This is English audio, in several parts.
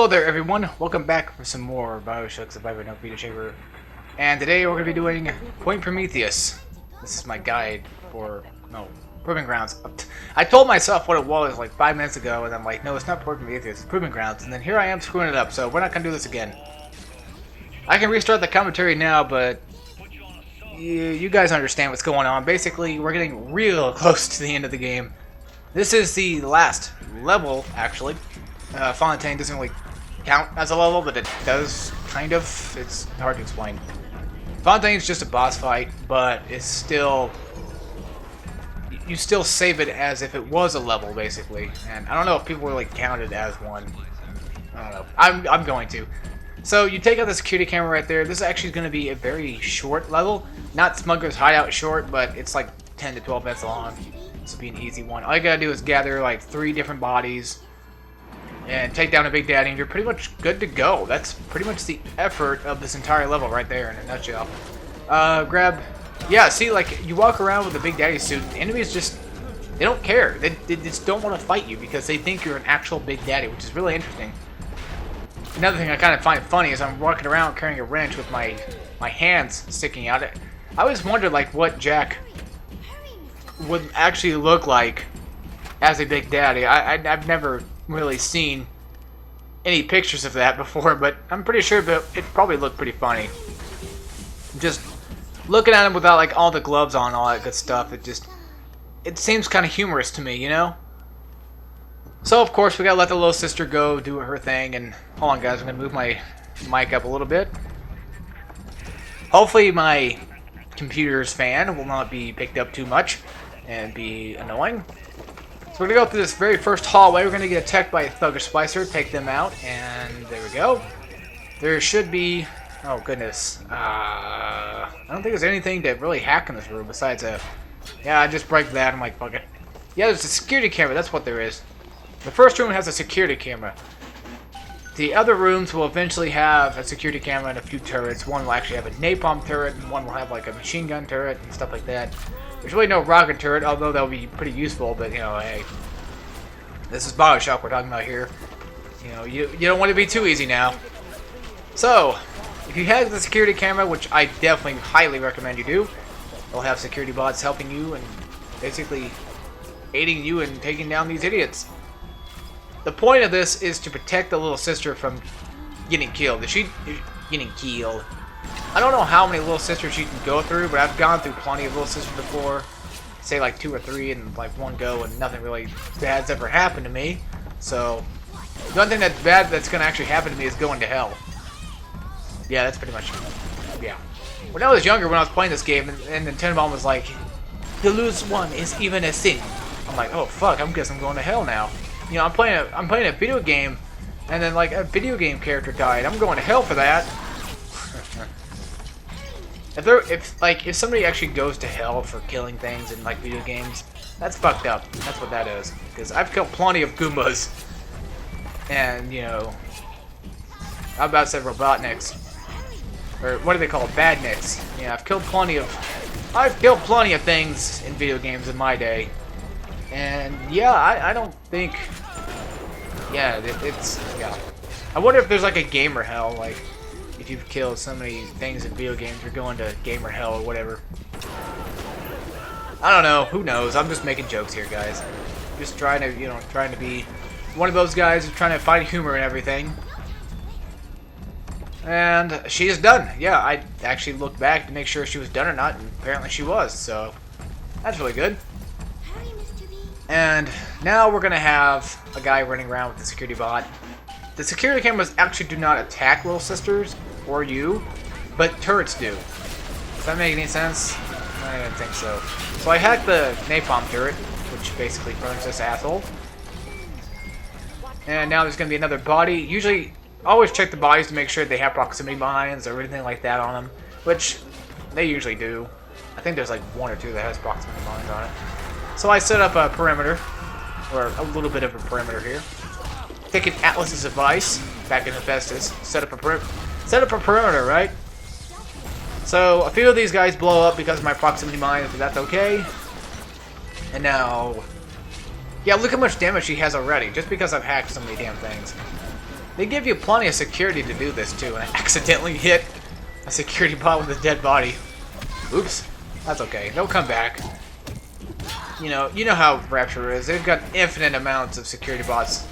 Hello there everyone, welcome back for some more BioShock Survivor No Vita-Chamber. And today we're going to be doing Point Prometheus. This is my guide for, Proving Grounds. I told myself what it was like 5 minutes ago and I'm like, no, it's not Point Prometheus, it's Proving Grounds. And then here I am screwing it up, so we're not going to do this again. I can restart the commentary now, but you guys understand what's going on. Basically, we're getting real close to the end of the game. This is the last level, actually. Fontaine doesn't really count as a level, but it does, kind of. It's hard to explain. Fontaine's just a boss fight, but it's still... You still save it as if it was a level, basically. And I don't know if people really count it as one. I don't know. I'm going to. So, you take out the security camera right there. This is actually going to be a very short level. Not Smuggler's Hideout short, but it's like 10 to 12 minutes long. This will be an easy one. All you gotta do is gather like 3 different bodies and take down a Big Daddy, and you're pretty much good to go. That's pretty much the effort of this entire level right there in a nutshell. Yeah, see, like, you walk around with a Big Daddy suit, and enemies just, they don't care. They just don't want to fight you because they think you're an actual Big Daddy, which is really interesting. Another thing I kind of find funny is I'm walking around carrying a wrench with my hands sticking out. I always wondered, like, what Jack would actually look like as a Big Daddy. I've never really seen any pictures of that before, but I'm pretty sure that it probably looked pretty funny. Just looking at him without like all the gloves on, all that good stuff, it seems kind of humorous to me, you know? So of course we gotta let the little sister go do her thing, and hold on guys, I'm gonna move my mic up a little bit. Hopefully my computer's fan will not be picked up too much and be annoying. So we're going to go through this very first hallway. We're going to get attacked by a Thugger Splicer, take them out, and there we go. There should be... Oh, goodness. I don't think there's anything to really hack in this room besides a... Yeah, I just break that. I'm like, fuck it. Yeah, there's a security camera. That's what there is. The first room has a security camera. The other rooms will eventually have a security camera and a few turrets. One will actually have a Napalm Turret, and one will have like a machine gun turret and stuff like that. There's really no rocket turret, although that'll be pretty useful, but, you know, hey. This is BioShock we're talking about here. You know, you don't want to be too easy now. So, if you have the security camera, which I definitely highly recommend you do, they'll have security bots helping you and basically aiding you in taking down these idiots. The point of this is to protect the little sister from getting killed. Getting killed. I don't know how many little sisters you can go through, but I've gone through plenty of little sisters before. Say like 2 or 3 in like one go, and nothing really bad's ever happened to me. So, the only thing that's bad that's going to actually happen to me is going to hell. Yeah, that's pretty much it. Yeah. When I was younger, when I was playing this game, and Napalm was like, to lose one is even a sin. I'm like, oh fuck, I guess I'm going to hell now. You know, I'm playing a video game, and then like a video game character died. I'm going to hell for that. If somebody actually goes to hell for killing things in like video games, that's fucked up. That's what that is. Because I've killed plenty of Goombas, and you know, I'm about to say Robotniks, or what do they call it, Badniks? Yeah, I've killed plenty of things in video games in my day, and yeah, I don't think, yeah, yeah. I wonder if there's like a gamer hell, like. If you've killed so many things in video games, you're going to gamer hell or whatever. I don't know. Who knows? I'm just making jokes here, guys. Just trying to, you know, trying to be one of those guys who's trying to find humor and everything. And she is done. Yeah, I actually looked back to make sure she was done or not, and apparently she was. So that's really good. And now we're gonna have a guy running around with the security bot. The security cameras actually do not attack little sisters or you, but turrets do. Does that make any sense? I don't think so. So I hacked the Napalm Turret, which basically burns this asshole. And now there's going to be another body. Usually, always check the bodies to make sure they have proximity mines or anything like that on them, which they usually do. I think there's like 1 or 2 that has proximity mines on it. So I set up a perimeter, or a little bit of a perimeter here. Taking Atlas's advice back in Hephaestus, set up a perimeter, right? So a few of these guys blow up because of my proximity mine, but that's okay. And now, yeah, look how much damage he has already, just because I've hacked so many damn things. They give you plenty of security to do this too, and I accidentally hit a security bot with a dead body. Oops. That's okay. They'll come back. You know how Rapture is. They've got infinite amounts of security bots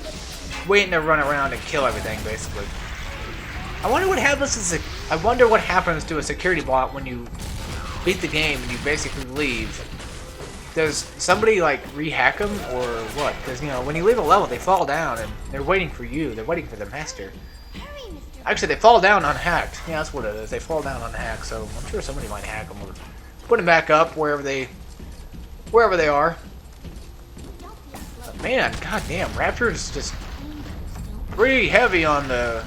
waiting to run around and kill everything, basically. I wonder what happens to a security bot when you beat the game and you basically leave. Does somebody like rehack them or what? Because when you leave a level, they fall down and they're waiting for you. They're waiting for the master. Actually, they fall down unhacked. Yeah, that's what it is. They fall down unhacked. So I'm sure somebody might hack them or put them back up wherever they are. But man, goddamn, Rapture's just pretty heavy on the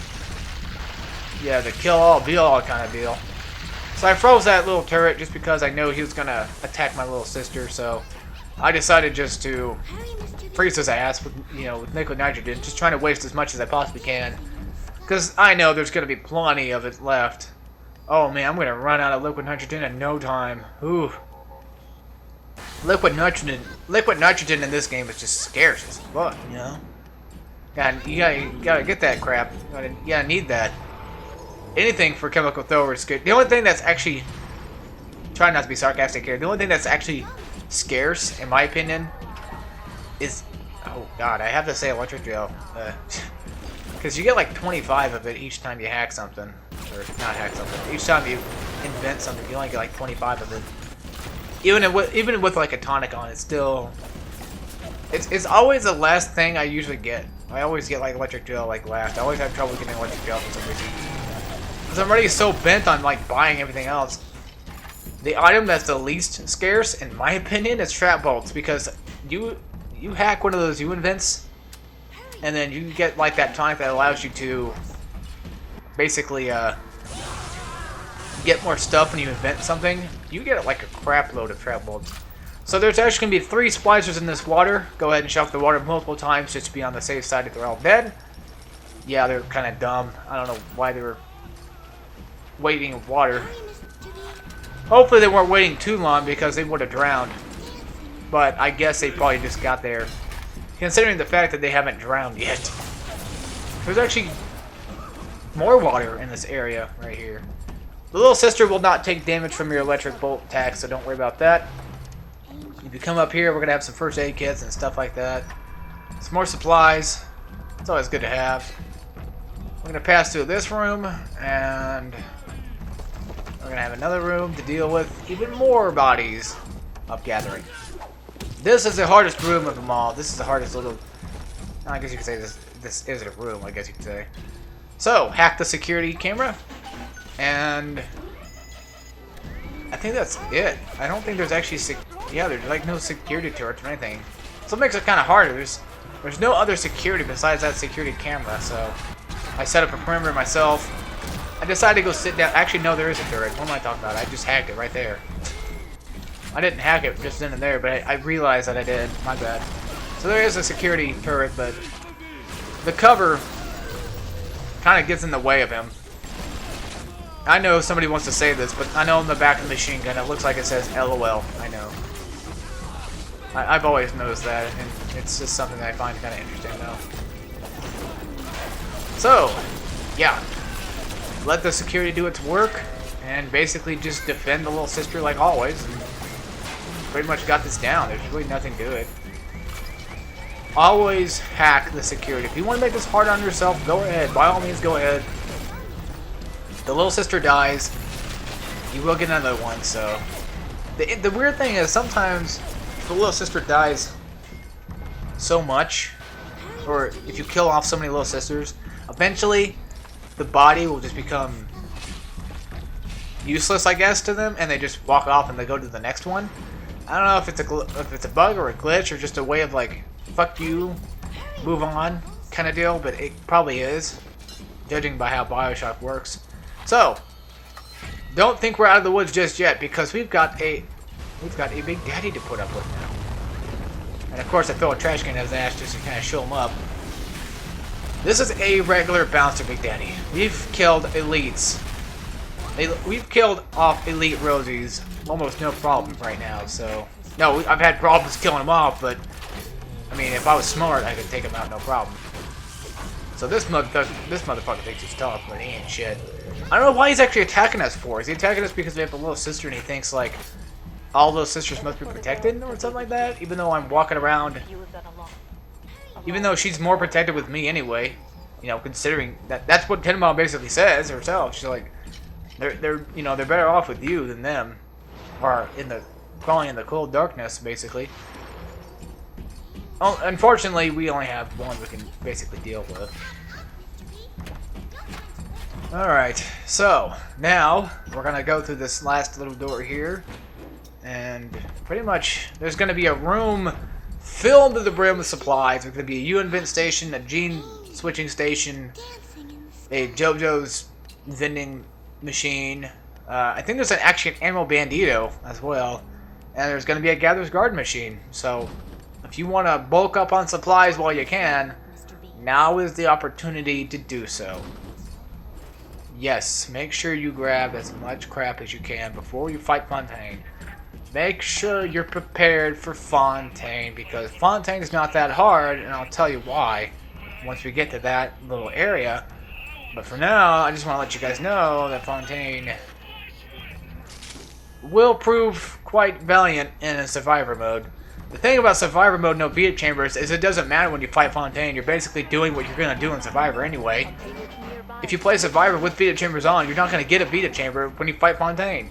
kill all, be all kind of deal. So I froze that little turret just because I know he was gonna attack my little sister. So I decided just to freeze his ass with with liquid nitrogen, just trying to waste as much as I possibly can, because I know there's gonna be plenty of it left. Oh man, I'm gonna run out of liquid nitrogen in no time. Ooh. Liquid nitrogen in this game is just scarce as fuck, You gotta get that crap. You gotta need that. Anything for chemical thrower is good. The only thing that's actually, try not to be sarcastic here, the only thing that's actually scarce, in my opinion, is, oh god, I have to say electric drill. Because you get like 25 of it each time you hack something. Or not hack something. Each time you invent something, you only get like 25 of it. Even with like a tonic on, it's still... It's always the last thing I usually get. I always get like electric drill like last. I always have trouble getting electric drill for some reason. Because I'm already so bent on like buying everything else. The item that's the least scarce, in my opinion, is trap bolts, because you hack one of those invents, and then you get like that tonic that allows you to basically get more stuff when you invent something. You get like a crap load of trap bolts. So there's actually going to be 3 splicers in this water. Go ahead and shock the water multiple times just to be on the safe side if they're all dead. Yeah, they're kind of dumb. I don't know why they were waiting in water. Hopefully they weren't waiting too long, because they would have drowned. But I guess they probably just got there, considering the fact that they haven't drowned yet. There's actually more water in this area right here. The little sister will not take damage from your electric bolt attack, so don't worry about that. If you come up here, we're going to have some first aid kits and stuff like that. Some more supplies. It's always good to have. We're going to pass through this room, and we're going to have another room to deal with even more bodies of gathering. This is the hardest room of them all. This is the hardest little... I guess you could say this isn't a room, I guess you could say. So, hack the security camera, and I think that's it. I don't think there's actually... there's like no security turrets or anything. So it makes it kind of harder. There's no other security besides that security camera, so I set up a perimeter myself. I decided to go sit down. Actually, no, there is a turret. What am I talking about? I just hacked it right there. I didn't hack it just then and there, but I realized that I did. My bad. So there is a security turret, but the cover kind of gets in the way of him. I know somebody wants to say this, but I know on the back of the machine gun it looks like it says LOL. I know. I've always noticed that, and it's just something that I find kind of interesting, though. So, yeah. Let the security do its work, and basically just defend the little sister like always, and pretty much got this down. There's really nothing to it. Always hack the security. If you want to make this hard on yourself, go ahead. By all means, go ahead. If the little sister dies, you will get another one, so... The weird thing is, sometimes if the little sister dies so much, or if you kill off so many little sisters, eventually the body will just become useless, I guess, to them, and they just walk off and they go to the next one. I don't know if it's a bug or a glitch or just a way of like, fuck you, move on kind of deal, but it probably is, judging by how BioShock works. So, don't think we're out of the woods just yet, because we've got a big daddy to put up with now. And of course I throw a trash can at his ass just to kind of show him up. This is a regular bouncer Big Daddy. We've killed elites. We've killed off elite Rosies almost no problem right now, so... No, I've had problems killing them off, but... I mean, if I was smart, I could take them out no problem. So this motherfucker thinks he's tough, but he ain't shit. I don't know why he's actually attacking us for. Is he attacking us because we have a little sister and he thinks like all those sisters must be protected or something like that? Even though I'm walking around, even though she's more protected with me anyway. You know, considering that's what Tenma basically says herself. She's like, they're better off with you than them, or crawling in the cold darkness, basically. Oh, unfortunately, we only have one we can basically deal with. Alright, so now we're gonna go through this last little door here, and pretty much there's gonna be a room filled to the brim with supplies. There's gonna be a UN vent station, a gene switching station, a JoJo's vending machine. I think there's actually an ammo bandito as well, and there's gonna be a gatherer's garden machine. So if you want to bulk up on supplies while you can, now is the opportunity to do so. Yes, make sure you grab as much crap as you can before you fight Fontaine. Make sure you're prepared for Fontaine, because Fontaine is not that hard, and I'll tell you why once we get to that little area. But for now, I just want to let you guys know that Fontaine will prove quite valiant in a survivor mode. The thing about survivor mode, no Vita-Chambers, is it doesn't matter when you fight Fontaine. You're basically doing what you're going to do in survivor anyway. If you play survivor with Vita-Chambers on, you're not going to get a Vita-Chamber when you fight Fontaine.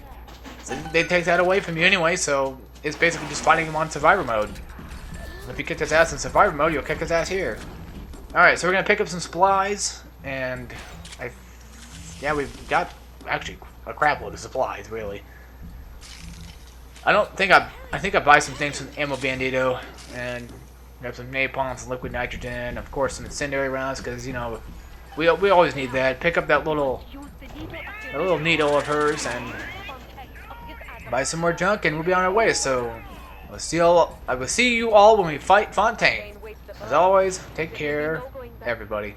So they take that away from you anyway, so it's basically just fighting him on survivor mode. If you kick his ass in survivor mode, you'll kick his ass here. Alright, so we're going to pick up some supplies, and yeah, we've got actually a crap load of supplies, really. I think I buy some things from Ammo Bandito, and grab some napalm, some liquid nitrogen, of course some incendiary rounds, because, you know, we always need that. Pick up that little needle of hers, and buy some more junk, and we'll be on our way. So I will see you all when we fight Fontaine. As always, take care, everybody.